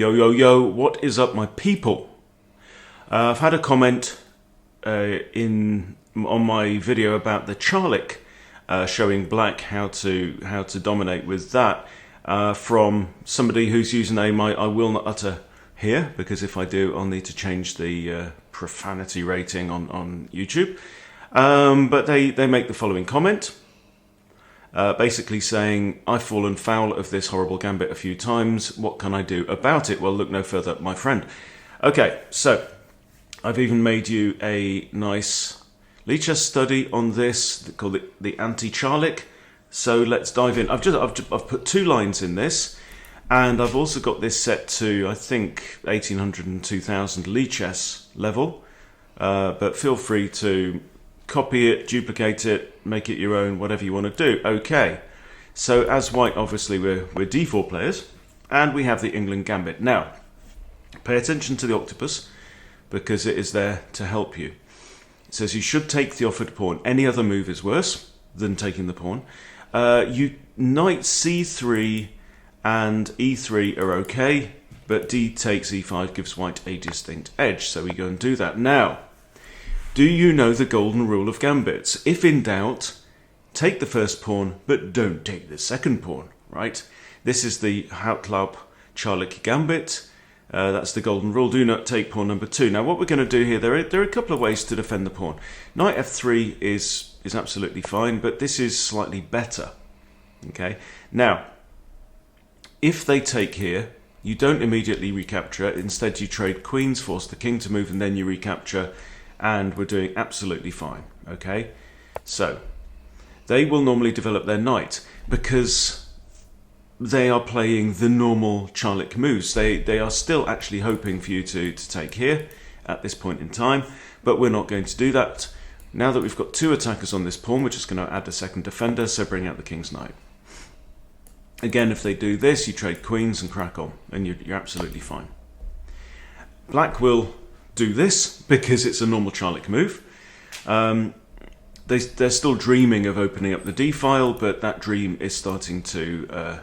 Yo, yo, yo, what is up, my people? I've had a comment on my video about the Charlick, showing black how to dominate with that, from somebody whose username I will not utter here, because if I do, I'll need to change the profanity rating on YouTube. But they make the following comment. Basically saying, I've fallen foul of this horrible gambit a few times. What can I do about it? Well, look no further, my friend. Okay, so I've even made you a nice Lichess study on this, called it the anti-Charlick. So let's dive in. I've put 2 lines in this, and I've also got this set to, I think, 1800 and 2000 Lichess level. But feel free to copy it, duplicate it, make it your own, whatever you want to do. Okay, so as white, obviously we're d4 players, and we have the England Gambit. Now, pay attention to the octopus, because it is there to help you. It says you should take the offered pawn. Any other move is worse than taking the pawn. Knight c3 and e3 are okay, but d takes e5 gives white a distinct edge, so we go and do that. Now, do you know the golden rule of gambits? If in doubt, take the first pawn, but don't take the second pawn, right? This is the Hautlaub-Charlick Gambit. That's the golden rule. Do not take pawn number 2. Now, what we're going to do here, there are a couple of ways to defend the pawn. Knight f3 is absolutely fine, but this is slightly better. Okay. Now, if they take here, you don't immediately recapture it. Instead, you trade queens, force the king to move, and then you recapture. And we're doing absolutely fine, okay? So, they will normally develop their knight because they are playing the normal Charlick moves. They are still actually hoping for you to take here at this point in time, but we're not going to do that. Now that we've got 2 attackers on this pawn, we're just going to add a second defender, so bring out the king's knight. Again, if they do this, you trade queens and crack on, and you're absolutely fine. Black will do this because it's a normal Charlick move. They're still dreaming of opening up the d file, but that dream is starting to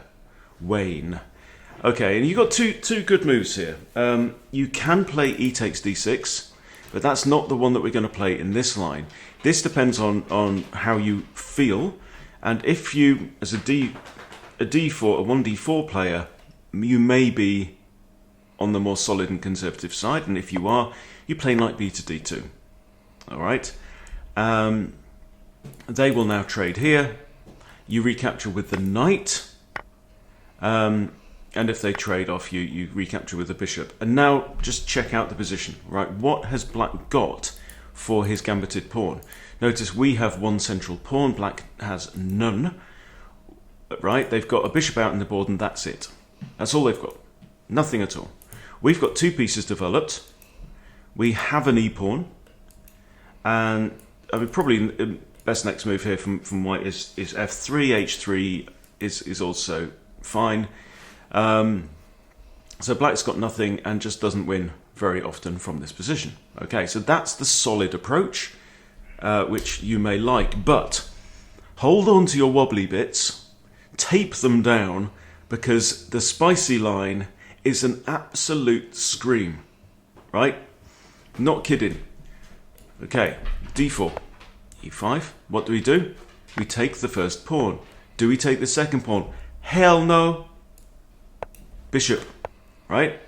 wane. Okay, and you've got two good moves here. You can play e takes d6, but that's not the one that we're going to play in this line. This depends on how you feel, and if you, as a 1d4 player, you may be on the more solid and conservative side, and if you are, you play knight b to d2. Alright? They will now trade here. You recapture with the knight, and if they trade off, you recapture with the bishop. And now, just check out the position, right? What has black got for his gambited pawn? Notice we have 1 central pawn, black has none, right? They've got a bishop out in the board, and that's it. That's all they've got. Nothing at all. We've got 2 pieces developed. We have an e-pawn, and I mean probably the best next move here from white is f3. h3 is also fine. So black's got nothing and just doesn't win very often from this position. Okay, so that's the solid approach, which you may like, but hold on to your wobbly bits, tape them down, because the spicy line is an absolute scream, right? Not kidding. Okay, d4, e5. What do? We take the first pawn. Do we take the second pawn? Hell no. Bishop, right?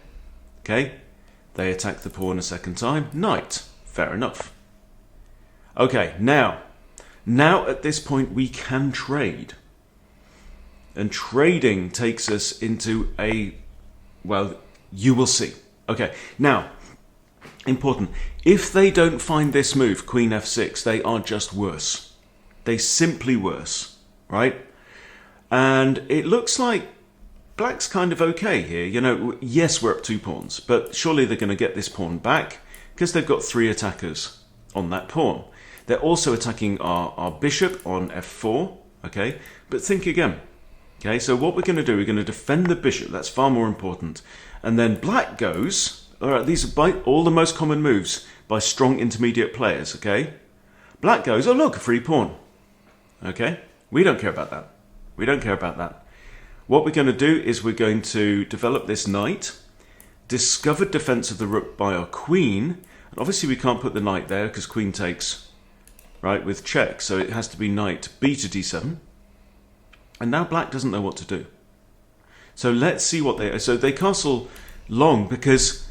Okay, they attack the pawn a second time. Knight, fair enough. Okay, now at this point we can trade. And trading takes us into a, well, you will see. Okay, now, important. If they don't find this move, queen f6, they are just worse. They simply worse, right? And it looks like black's kind of okay here. You know, yes, we're up 2 pawns, but surely they're going to get this pawn back because they've got 3 attackers on that pawn. They're also attacking our bishop on f4, okay? But think again. Okay, so what we're going to do, we're going to defend the bishop. That's far more important. And then black goes, all right, these are by all the most common moves by strong intermediate players, okay? Black goes, oh look, a free pawn. Okay, we don't care about that. We don't care about that. What we're going to do is we're going to develop this knight, discovered defense of the rook by our queen. And obviously we can't put the knight there because queen takes, right, with check. So it has to be knight b to d7. And now black doesn't know what to do. So let's see what they... So they castle long because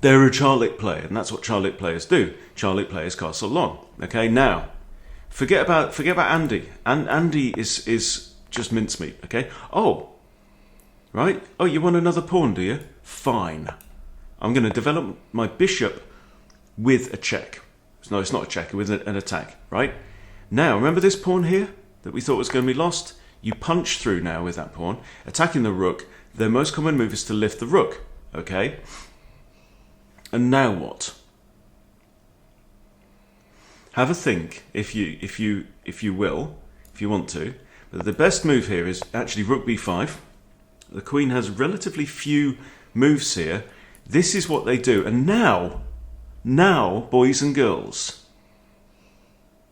they're a Charlick player, and that's what Charlick players do. Charlick players castle long. Okay, now, forget about Andy. Andy is just mincemeat, okay? Oh, right? Oh, you want another pawn, do you? Fine. I'm going to develop my bishop with a check. No, it's not a check, with an attack, right? Now, remember this pawn here that we thought was going to be lost? You punch through now with that pawn, attacking the rook. Their most common move is to lift the rook, okay? And now what? Have a think, if you want to. But the best move here is actually rook b5. The queen has relatively few moves here. This is what they do. And now, boys and girls,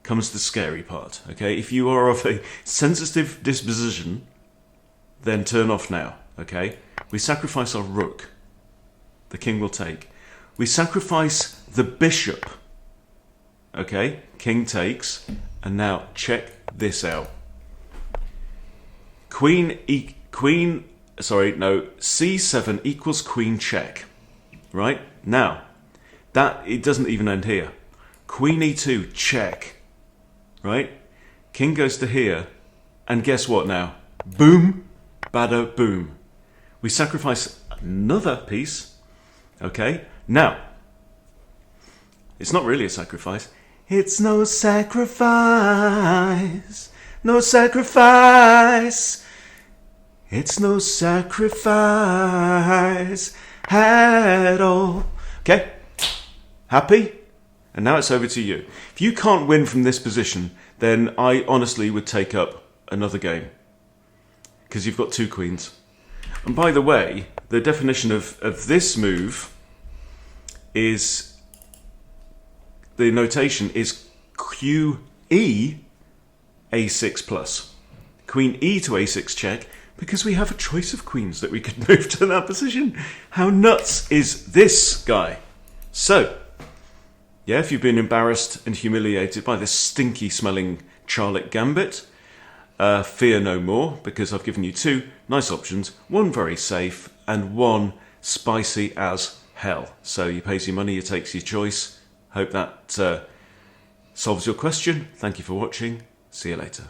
comes the scary part. Okay, if you are of a sensitive disposition, then turn off now. Okay, we sacrifice our rook. The king will take. We sacrifice the bishop. Okay, king takes, and now check this out. C7 equals queen check. Right? Now, it doesn't even end here. Queen e2 check. Right? King goes to here, and guess what now? Boom, bada boom. We sacrifice another piece. Okay? Now, it's not really a sacrifice. It's no sacrifice. No sacrifice. It's no sacrifice at all. Okay? Happy? And now it's over to you. If you can't win from this position, then I honestly would take up another game. Because you've got two queens. And by the way, the definition of this move is, the notation is QE a6 plus. Queen e to a6 check, because we have a choice of queens that we could move to that position. How nuts is this guy? So, yeah, if you've been embarrassed and humiliated by this stinky smelling Charlick Gambit, fear no more, because I've given you two nice options, one very safe and one spicy as hell. So you pays your money, you takes your choice. Hope that solves your question. Thank you for watching. See you later.